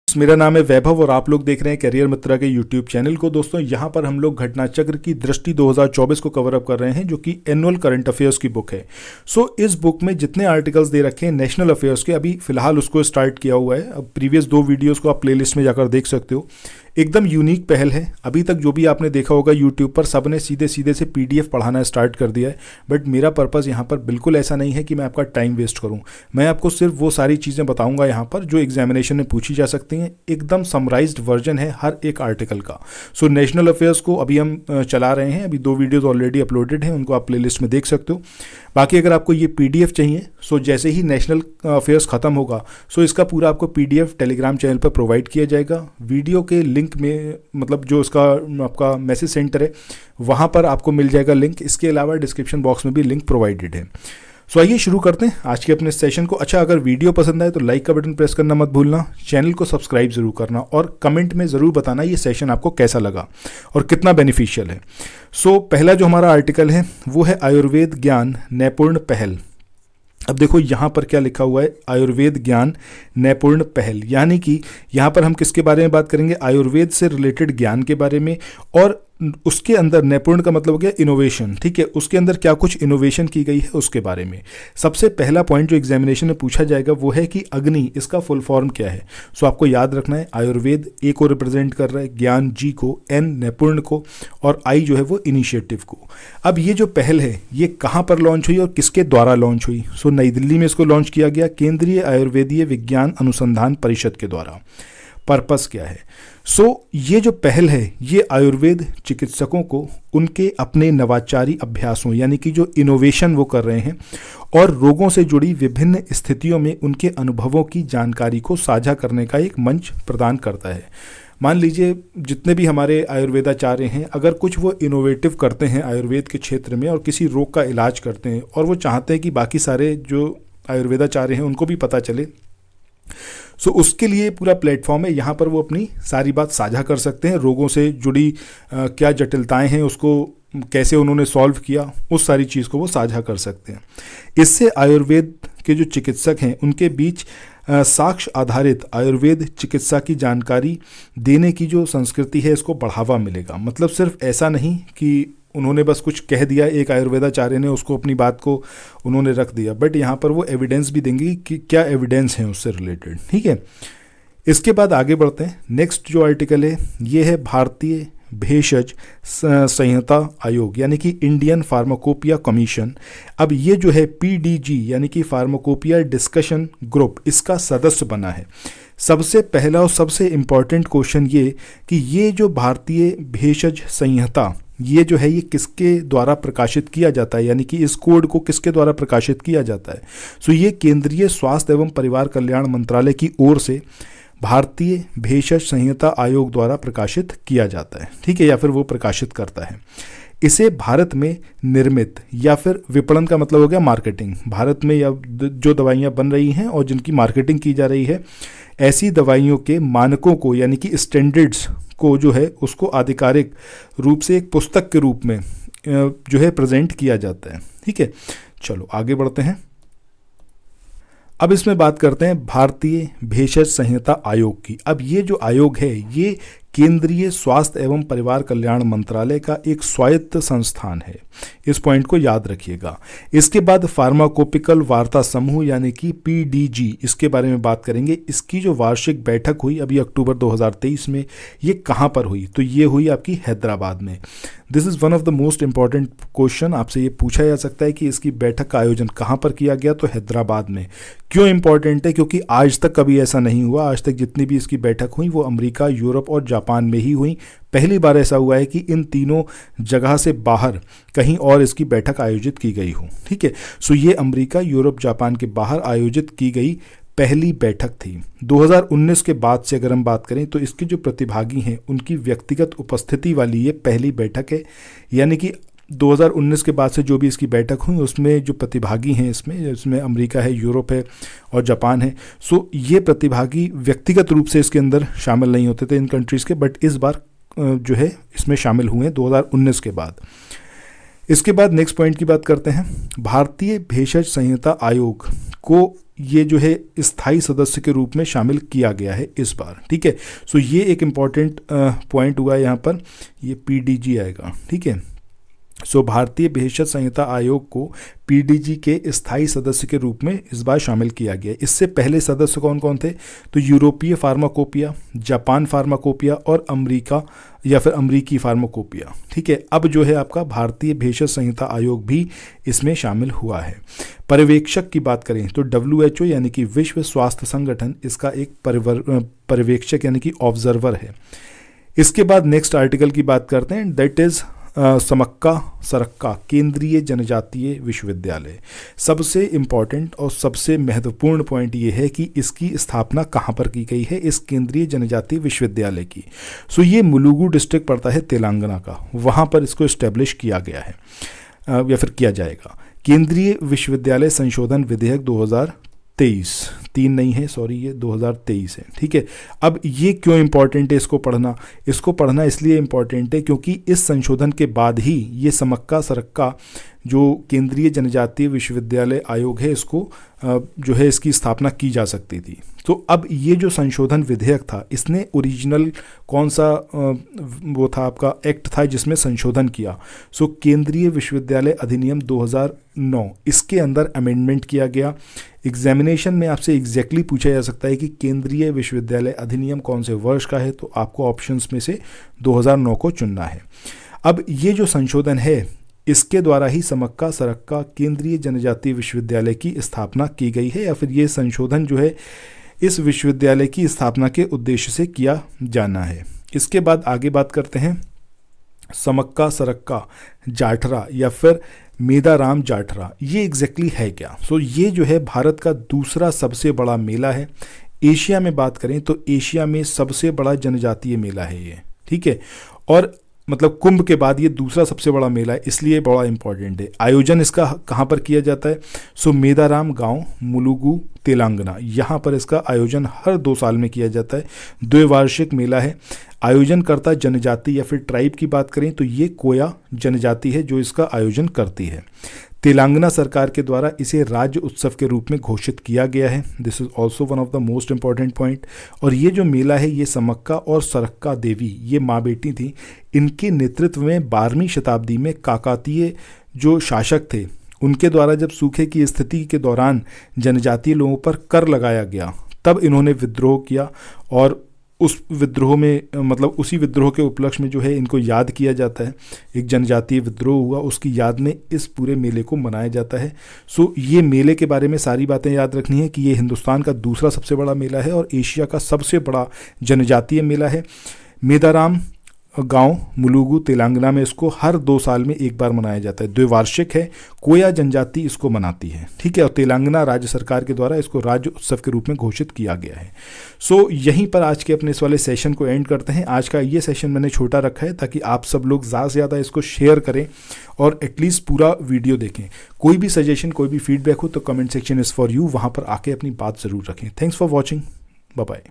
मेरा नाम है वैभव और आप लोग देख रहे हैं करियर मित्रा के यूट्यूब चैनल को। दोस्तों यहाँ पर हम लोग घटना चक्र की दृष्टि 2024 को कवर अप कर रहे हैं, जो कि एनुअल करंट अफेयर्स की बुक है। इस बुक में जितने आर्टिकल्स दे रखे हैं नेशनल अफेयर्स के, अभी फिलहाल उसको स्टार्ट किया हुआ है। अब प्रीवियस 2 वीडियोज़ को आप प्लेलिस्ट में जाकर देख सकते हो। एकदम यूनिक पहल है। अभी तक जो भी आपने देखा होगा यूट्यूब पर, सब ने सीधे सीधे से PDF पढ़ाना स्टार्ट कर दिया है। बट मेरा पर्पज़ यहाँ पर बिल्कुल ऐसा नहीं है कि मैं आपका टाइम वेस्ट करूँ। मैं आपको सिर्फ वो सारी चीज़ें बताऊँगा यहाँ पर जो एग्जामिनेशन में पूछी जा सकती हैं। एकदम समराइज्ड वर्जन है हर एक आर्टिकल का। नेशनल अफेयर्स को अभी हम चला रहे हैं। अभी 2 वीडियोज़ ऑलरेडी अपलोडेड हैं, उनको आप प्लेलिस्ट में देख सकते हो। बाकी अगर आपको ये PDF चाहिए, जैसे ही नेशनल अफेयर्स ख़त्म होगा इसका पूरा आपको PDF टेलीग्राम चैनल पर प्रोवाइड किया जाएगा। वीडियो के लिंक में, मतलब जो इसका आपका मैसेज सेंटर है वहाँ पर आपको मिल जाएगा लिंक। इसके अलावा डिस्क्रिप्शन बॉक्स में भी लिंक प्रोवाइडेड है। आइए शुरू करते हैं आज के अपने सेशन को। अच्छा, अगर वीडियो पसंद आए तो लाइक का बटन प्रेस करना मत भूलना, चैनल को सब्सक्राइब जरूर करना और कमेंट में ज़रूर बताना ये सेशन आपको कैसा लगा और कितना बेनिफिशियल है। पहला जो हमारा आर्टिकल है वो है आयुर्वेद ज्ञान नैपुण्य पहल। अब देखो यहाँ पर क्या लिखा हुआ है, आयुर्वेद ज्ञान नैपुण्य पहल, यानी कि यहाँ पर हम किसके बारे में बात करेंगे, आयुर्वेद से रिलेटेड ज्ञान के बारे में। और उसके अंदर नैपुण्य का मतलब हो गया इनोवेशन, ठीक है। उसके अंदर क्या कुछ इनोवेशन की गई है उसके बारे में। सबसे पहला पॉइंट जो एग्जामिनेशन में पूछा जाएगा वो है कि अग्नि, इसका फुल फॉर्म क्या है। आपको याद रखना है, आयुर्वेद A को रिप्रेजेंट कर रहा है, ज्ञान G को, N नैपुण्य को और I जो है वो इनिशिएटिव को। अब ये जो पहल है ये कहाँ पर लॉन्च हुई और किसके द्वारा लॉन्च हुई। नई दिल्ली में इसको लॉन्च किया गया केंद्रीय आयुर्वेदीय विज्ञान अनुसंधान परिषद के द्वारा। पर्पस क्या है, ये जो पहल है ये आयुर्वेद चिकित्सकों को उनके अपने नवाचारी अभ्यासों, यानी कि जो इनोवेशन वो कर रहे हैं, और रोगों से जुड़ी विभिन्न स्थितियों में उनके अनुभवों की जानकारी को साझा करने का एक मंच प्रदान करता है। मान लीजिए जितने भी हमारे आयुर्वेदाचार्य हैं, अगर कुछ वो इनोवेटिव करते हैं आयुर्वेद के क्षेत्र में और किसी रोग का इलाज करते हैं और वो चाहते हैं कि बाकी सारे जो आयुर्वेदाचार्य हैं उनको भी पता चले, उसके लिए पूरा प्लेटफॉर्म है। यहाँ पर वो अपनी सारी बात साझा कर सकते हैं। रोगों से जुड़ी क्या जटिलताएं हैं उसको कैसे उन्होंने सॉल्व किया, उस सारी चीज़ को वो साझा कर सकते हैं। इससे आयुर्वेद के जो चिकित्सक हैं उनके बीच साक्ष्य आधारित आयुर्वेद चिकित्सा की जानकारी देने की जो संस्कृति है इसको बढ़ावा मिलेगा। मतलब सिर्फ ऐसा नहीं कि उन्होंने बस कुछ कह दिया, एक आयुर्वेदाचार्य ने उसको अपनी बात को उन्होंने रख दिया, बट यहाँ पर वो एविडेंस भी देंगे कि क्या एविडेंस है उससे रिलेटेड, ठीक है। इसके बाद आगे बढ़ते हैं। नेक्स्ट जो आर्टिकल है ये है भारतीय भेषज संहिता आयोग, यानी कि इंडियन फार्माकोपिया कमीशन। अब ये जो है PDG यानी कि फार्माकोपिया डिस्कशन ग्रुप, इसका सदस्य बना है। सबसे पहला और सबसे इम्पॉर्टेंट क्वेश्चन ये कि ये जो भारतीय भेषज संहिता ये जो है ये किसके द्वारा प्रकाशित किया जाता है, यानी कि इस कोड को किसके द्वारा प्रकाशित किया जाता है। ये केंद्रीय स्वास्थ्य एवं परिवार कल्याण मंत्रालय की ओर से भारतीय भेषज संहिता आयोग द्वारा प्रकाशित किया जाता है, ठीक है, या फिर वो प्रकाशित करता है। इसे भारत में निर्मित या फिर विपणन का मतलब हो गया मार्केटिंग, भारत में या जो दवाइयाँ बन रही हैं और जिनकी मार्केटिंग की जा रही है, ऐसी दवाइयों के मानकों को यानी कि स्टैंडर्ड्स को जो है उसको आधिकारिक रूप से एक पुस्तक के रूप में जो है प्रेजेंट किया जाता है, ठीक है। चलो आगे बढ़ते हैं। अब इसमें बात करते हैं भारतीय भेषज संहिता आयोग की। अब ये जो आयोग है ये केंद्रीय स्वास्थ्य एवं परिवार कल्याण मंत्रालय का एक स्वायत्त संस्थान है, इस पॉइंट को याद रखिएगा। इसके बाद फार्माकोपिकल वार्ता समूह यानी कि PDG, इसके बारे में बात करेंगे। इसकी जो वार्षिक बैठक हुई अभी अक्टूबर 2023 में, ये कहाँ पर हुई, तो ये हुई आपकी हैदराबाद में। This is one of the most important question, आपसे ये पूछा जा सकता है कि इसकी बैठक का आयोजन कहाँ पर किया गया, तो हैदराबाद में। क्यों इंपॉर्टेंट है, क्योंकि आज तक कभी ऐसा नहीं हुआ। आज तक जितनी भी इसकी बैठक हुई वो अमेरिका, यूरोप और जापान में ही हुई। पहली बार ऐसा हुआ है कि इन तीनों जगह से बाहर कहीं और इसकी बैठक आयोजित की गई हो, ठीक है। ये अमेरिका, यूरोप, जापान के बाहर आयोजित की गई पहली बैठक थी। 2019 के बाद से अगर हम बात करें तो इसके जो प्रतिभागी हैं उनकी व्यक्तिगत उपस्थिति वाली ये पहली बैठक है, यानी कि 2019 के बाद से जो भी इसकी बैठक हुई उसमें जो प्रतिभागी हैं इसमें अमेरिका है, यूरोप है और जापान है। ये प्रतिभागी व्यक्तिगत रूप से इसके अंदर शामिल नहीं होते थे इन कंट्रीज़ के, बट इस बार जो है इसमें शामिल हुए 2019 के बाद। इसके बाद नेक्स्ट पॉइंट की बात करते हैं। भारतीय भेषज संहिता आयोग को ये जो है स्थायी सदस्य के रूप में शामिल किया गया है इस बार। ठीक है, सो ये एक इम्पॉर्टेंट पॉइंट हुआ है यहाँ पर, ये पीडीजी आएगा। ठीक है, सो भारतीय भेषज संहिता आयोग को पीडीजी के स्थायी सदस्य के रूप में इस बार शामिल किया गया। इससे पहले सदस्य कौन कौन थे, तो यूरोपीय फार्माकोपिया, जापान फार्माकोपिया और अमेरिका या फिर अमरीकी फार्माकोपिया। ठीक है, अब जो है आपका भारतीय भेषज संहिता आयोग भी इसमें शामिल हुआ है। पर्यवेक्षक की बात करें तो WHO यानी कि विश्व स्वास्थ्य संगठन इसका एक पर्यवेक्षक यानी कि ऑब्जर्वर है। इसके बाद नेक्स्ट आर्टिकल की बात करते हैं, दैट इज समक्का सरक्का केंद्रीय जनजातीय विश्वविद्यालय। सबसे इम्पॉर्टेंट और सबसे महत्वपूर्ण पॉइंट ये है कि इसकी स्थापना कहाँ पर की गई है, इस केंद्रीय जनजातीय विश्वविद्यालय की। सो ये मुलुगु डिस्ट्रिक्ट पड़ता है तेलंगाना का, वहाँ पर इसको इस्टेब्लिश किया गया है या फिर किया जाएगा। केंद्रीय विश्वविद्यालय संशोधन विधेयक 2023, 3 नहीं है सॉरी, ये 2023 है। ठीक है, अब ये क्यों इम्पोर्टेंट है इसको पढ़ना, इसको पढ़ना इसलिए इम्पोर्टेंट है क्योंकि इस संशोधन के बाद ही ये समक्का सरक्का जो केंद्रीय जनजातीय विश्वविद्यालय आयोग है इसको जो है इसकी स्थापना की जा सकती थी। तो अब ये जो संशोधन विधेयक था इसने ओरिजिनल कौन सा वो था आपका एक्ट था जिसमें संशोधन किया, सो केंद्रीय विश्वविद्यालय अधिनियम 2009, इसके अंदर अमेंडमेंट किया गया। एग्जामिनेशन में आपसे एग्जैक्टली पूछा जा सकता है कि केंद्रीय विश्वविद्यालय अधिनियम कौन से वर्ष का है, तो आपको ऑप्शंस में से 2009 को चुनना है। अब ये जो संशोधन है इसके द्वारा ही समक्का सरक्का केंद्रीय जनजातीय विश्वविद्यालय की स्थापना की गई है, या फिर ये संशोधन जो है इस विश्वविद्यालय की स्थापना के उद्देश्य से किया जाना है। इसके बाद आगे बात करते हैं समक्का सरक्का जाठरा या फिर मेदाराम जाठरा, ये एग्जैक्टली है क्या। सो ये जो है भारत का दूसरा सबसे बड़ा मेला है। एशिया में बात करें तो एशिया में सबसे बड़ा जनजातीय मेला है ये। ठीक है, और मतलब कुंभ के बाद ये दूसरा सबसे बड़ा मेला है, इसलिए बड़ा इंपॉर्टेंट है। आयोजन इसका कहाँ पर किया जाता है, सो मेदाराम गांव मुलुगु तेलंगाना, यहाँ पर इसका आयोजन हर 2 साल में किया जाता है। द्विवार्षिक मेला है। आयोजनकर्ता जनजाति या फिर ट्राइब की बात करें तो ये कोया जनजाति है जो इसका आयोजन करती है। तेलंगाना सरकार के द्वारा इसे राज्य उत्सव के रूप में घोषित किया गया है। This is also one of the most important point. और ये जो मेला है ये समक्का और सरक्का देवी, ये माँ बेटी थी, इनके नेतृत्व में 12वीं शताब्दी में काकतीय जो शासक थे उनके द्वारा जब सूखे की स्थिति के दौरान जनजातीय लोगों पर कर लगाया गया तब इन्होंने विद्रोह किया, और उस विद्रोह में मतलब उसी विद्रोह के उपलक्ष्य में जो है इनको याद किया जाता है। एक जनजातीय विद्रोह हुआ, उसकी याद में इस पूरे मेले को मनाया जाता है। सो ये मेले के बारे में सारी बातें याद रखनी है कि ये हिंदुस्तान का दूसरा सबसे बड़ा मेला है और एशिया का सबसे बड़ा जनजातीय मेला है। मेदाराम गांव मुलुगु तेलंगाना में इसको हर 2 साल में एक बार मनाया जाता है। द्विवार्षिक है। कोया जनजाति इसको मनाती है। ठीक है, और तेलंगाना राज्य सरकार के द्वारा इसको राज्य उत्सव के रूप में घोषित किया गया है। सो यहीं पर आज के अपने इस वाले सेशन को एंड करते हैं। आज का ये सेशन मैंने छोटा रखा है ताकि आप सब लोग ज़्यादा से ज़्यादा इसको शेयर करें और एटलीस्ट पूरा वीडियो देखें। कोई भी सजेशन कोई भी फीडबैक हो तो comment section is for you, वहाँ पर आके अपनी बात ज़रूर रखें। Thanks for watching, bye bye.